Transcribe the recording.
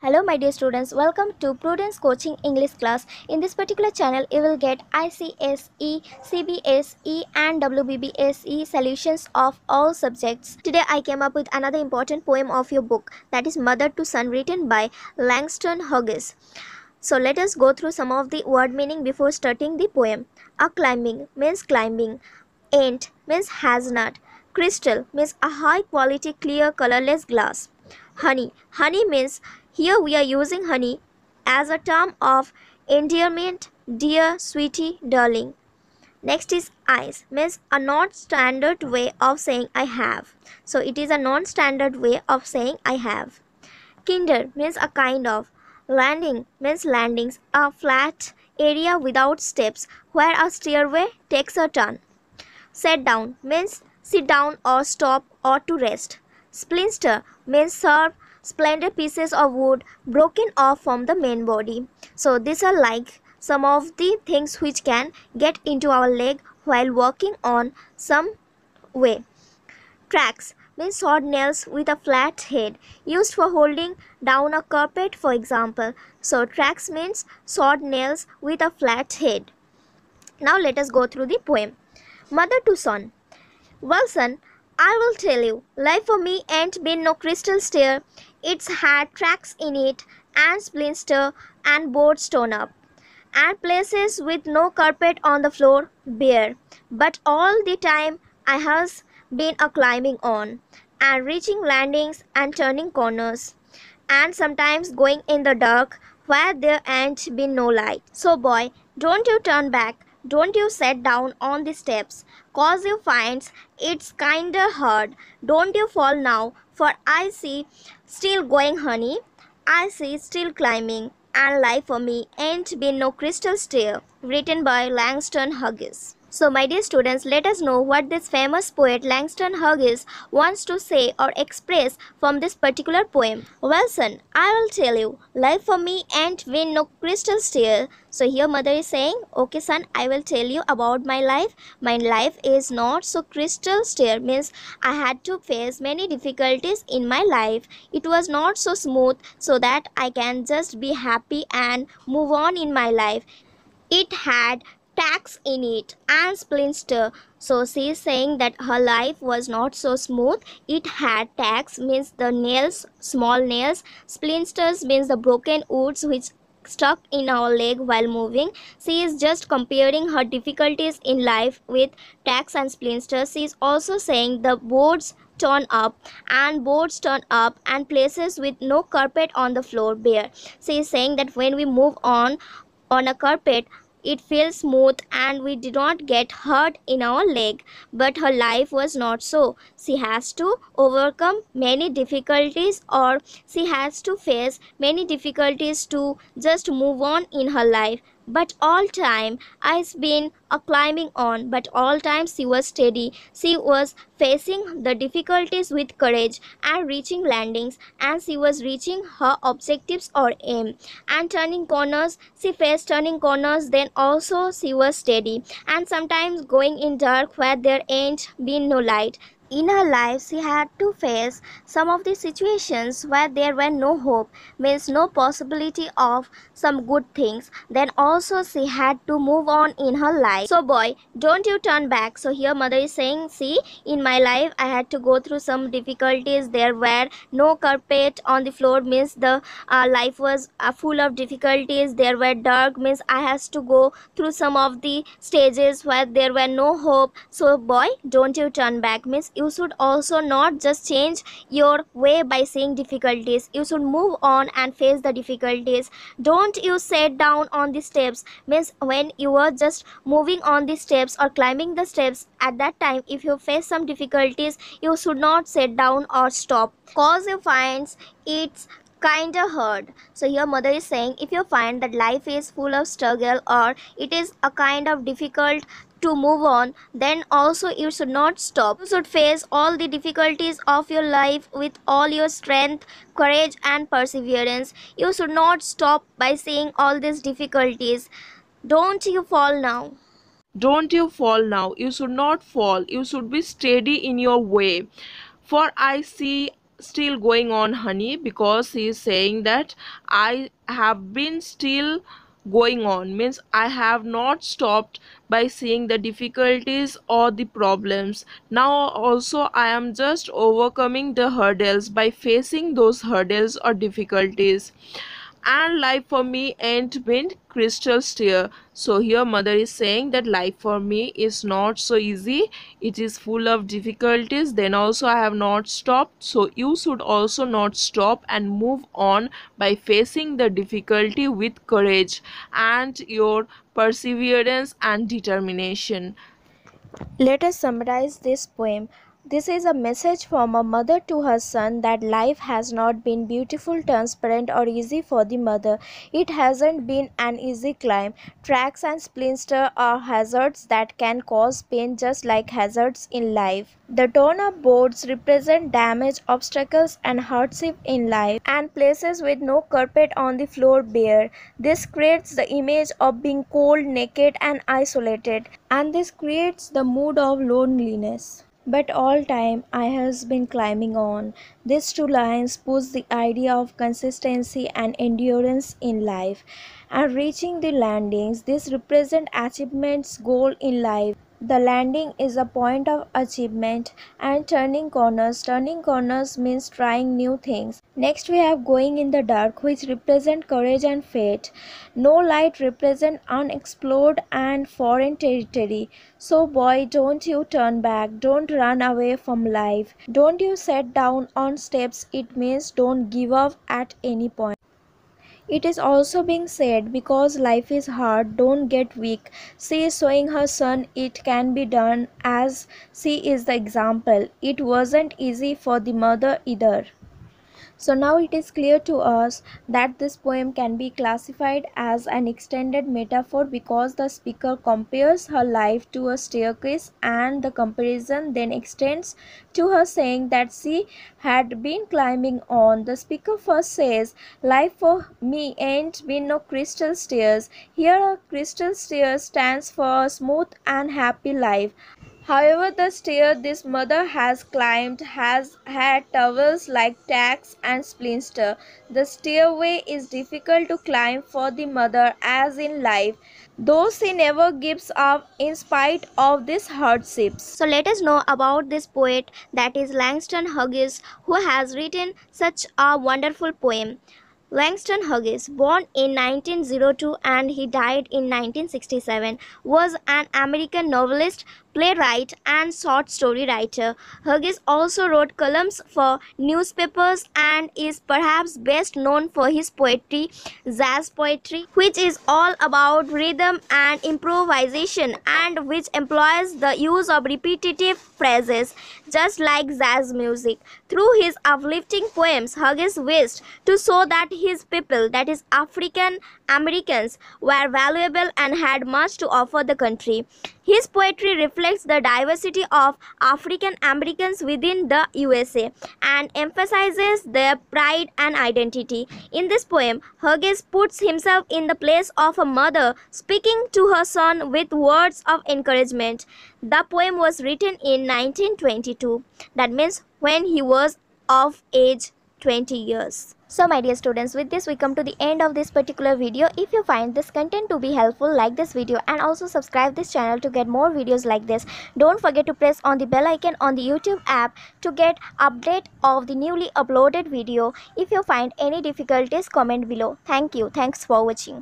Hello my dear students, welcome to Prudence Coaching English class. In this particular channel, you will get ICSE, CBSE and WBBSE solutions of all subjects. Today I came up with another important poem of your book, that is Mother to Son, written by Langston Hughes. So let us go through some of the word meaning before starting the poem. A climbing means climbing. Ain't means has not. Crystal means a high quality clear colorless glass. Honey means here we are using honey as a term of endearment, dear, sweetie, darling. Next is eyes means a non-standard way of saying I have. So it is a non-standard way of saying I have. Kinder means a kind of. Landing means landings, a flat area without steps where a stairway takes a turn. Set down means sit down or stop or to rest. Splinter means sharp, splendid pieces of wood broken off from the main body. So these are like some of the things which can get into our leg while walking on some way. Tracks means short nails with a flat head, used for holding down a carpet, for example. So tracks means short nails with a flat head. Now let us go through the poem. Mother to son. Well, son, I will tell you, life for me ain't been no crystal stair. It's had tracks in it, and splinter, and boards torn up, and places with no carpet on the floor, bare. But all the time I has been a climbing on, and reaching landings and turning corners, and sometimes going in the dark where there ain't been no light. So boy, don't you turn back. Don't you sit down on the steps, 'cause you finds it's kinda hard. Don't you fall now, for I see still going honey. I see still climbing, and life for me ain't been no crystal stair. Written by Langston Hughes. So my dear students, let us know what this famous poet Langston Hughes wants to say or express from this particular poem. Well son, I will tell you, life for me ain't been no crystal stair. So here mother is saying, okay son, I will tell you about my life. My life is not so crystal stair, means I had to face many difficulties in my life. It was not so smooth so that I can just be happy and move on in my life. It had tacks in it and splinter. So she is saying that her life was not so smooth. It had tacks means the nails, small nails. Splinters means the broken woods which stuck in our leg while moving. She is just comparing her difficulties in life with tacks and splinters. She is also saying the boards turn up and places with no carpet on the floor, bare. She is saying that when we move on a carpet, it feels smooth and we did not get hurt in our leg. But her life was not so. She has to overcome many difficulties, or she has to face many difficulties to just move on in her life. But all time I've been a climbing on, but all time she was steady. She was facing the difficulties with courage and reaching landings, and she was reaching her objectives or aim. And turning corners, she faced turning corners, then also she was steady, and sometimes going in dark where there ain't been no light. In her life, she had to face some of the situations where there were no hope, means no possibility of some good things. Then also she had to move on in her life. So boy, don't you turn back. So here mother is saying, see, in my life I had to go through some difficulties. There were no carpet on the floor, means the life was full of difficulties. There were dark, means I had to go through some of the stages where there were no hope. So boy, don't you turn back, means you should also not just change your way by seeing difficulties. You should move on and face the difficulties. Don't you sit down on the steps, means when you are just moving on the steps or climbing the steps, at that time if you face some difficulties, you should not sit down or stop, cause you find it's kinda hard. So here mother is saying, if you find that life is full of struggle or it is a kind of difficult to move on, then also you should not stop. You should face all the difficulties of your life with all your strength, courage and perseverance. You should not stop by seeing all these difficulties. Don't you fall now. Don't you fall now. You should not fall. You should be steady in your way. For I see still going on, honey, because he is saying that I have been still going on means I have not stopped by seeing the difficulties or the problems. Now also I am just overcoming the hurdles by facing those hurdles or difficulties, and life for me ain't been crystal clear. So here mother is saying that life for me is not so easy, it is full of difficulties. Then also I have not stopped, so you should also not stop and move on by facing the difficulty with courage and your perseverance and determination. Let us summarize this poem. This is a message from a mother to her son that life has not been beautiful, transparent, or easy for the mother. It hasn't been an easy climb. Tracks and splinters are hazards that can cause pain just like hazards in life. The torn up boards represent damage, obstacles, and hardship in life, and places with no carpet on the floor bare. This creates the image of being cold, naked, and isolated, and this creates the mood of loneliness. But all time I has been climbing on. These two lines push the idea of consistency and endurance in life. And reaching the landings, this represent achievement's goal in life. The landing is a point of achievement, and turning corners. Turning corners means trying new things. Next we have going in the dark, which represent courage and fate. No light represent unexplored and foreign territory. So boy, don't you turn back, don't run away from life. Don't you sit down on steps, it means don't give up at any point. It is also being said, because life is hard, don't get weak. She is showing her son it can be done, as she is the example. It wasn't easy for the mother either. So now it is clear to us that this poem can be classified as an extended metaphor, because the speaker compares her life to a staircase, and the comparison then extends to her saying that she had been climbing on. The speaker first says, life for me ain't been no crystal stairs. Here a crystal stair stands for a smooth and happy life. However, the stair this mother has climbed has had troubles like tacks and splinters. The stairway is difficult to climb for the mother as in life, though she never gives up in spite of these hardships. So let us know about this poet, that is Langston Hughes, who has written such a wonderful poem. Langston Hughes, born in 1902 and he died in 1967, was an American novelist, playwright, and short story writer. Hughes also wrote columns for newspapers and is perhaps best known for his poetry, jazz poetry, which is all about rhythm and improvisation and which employs the use of repetitive phrases, just like jazz music. Through his uplifting poems, Hughes wished to show that his people, that is African Americans, were valuable and had much to offer the country. His poetry reflects the diversity of African Americans within the USA and emphasizes their pride and identity. In this poem, Hughes puts himself in the place of a mother speaking to her son with words of encouragement. The poem was written in 1922. That means when he was of age 20 years. So my dear students, with this we come to the end of this particular video. If you find this content to be helpful, like this video and also subscribe this channel to get more videos like this. Don't forget to press on the bell icon on the YouTube app to get update of the newly uploaded video. If you find any difficulties, comment below. Thank you. Thanks for watching.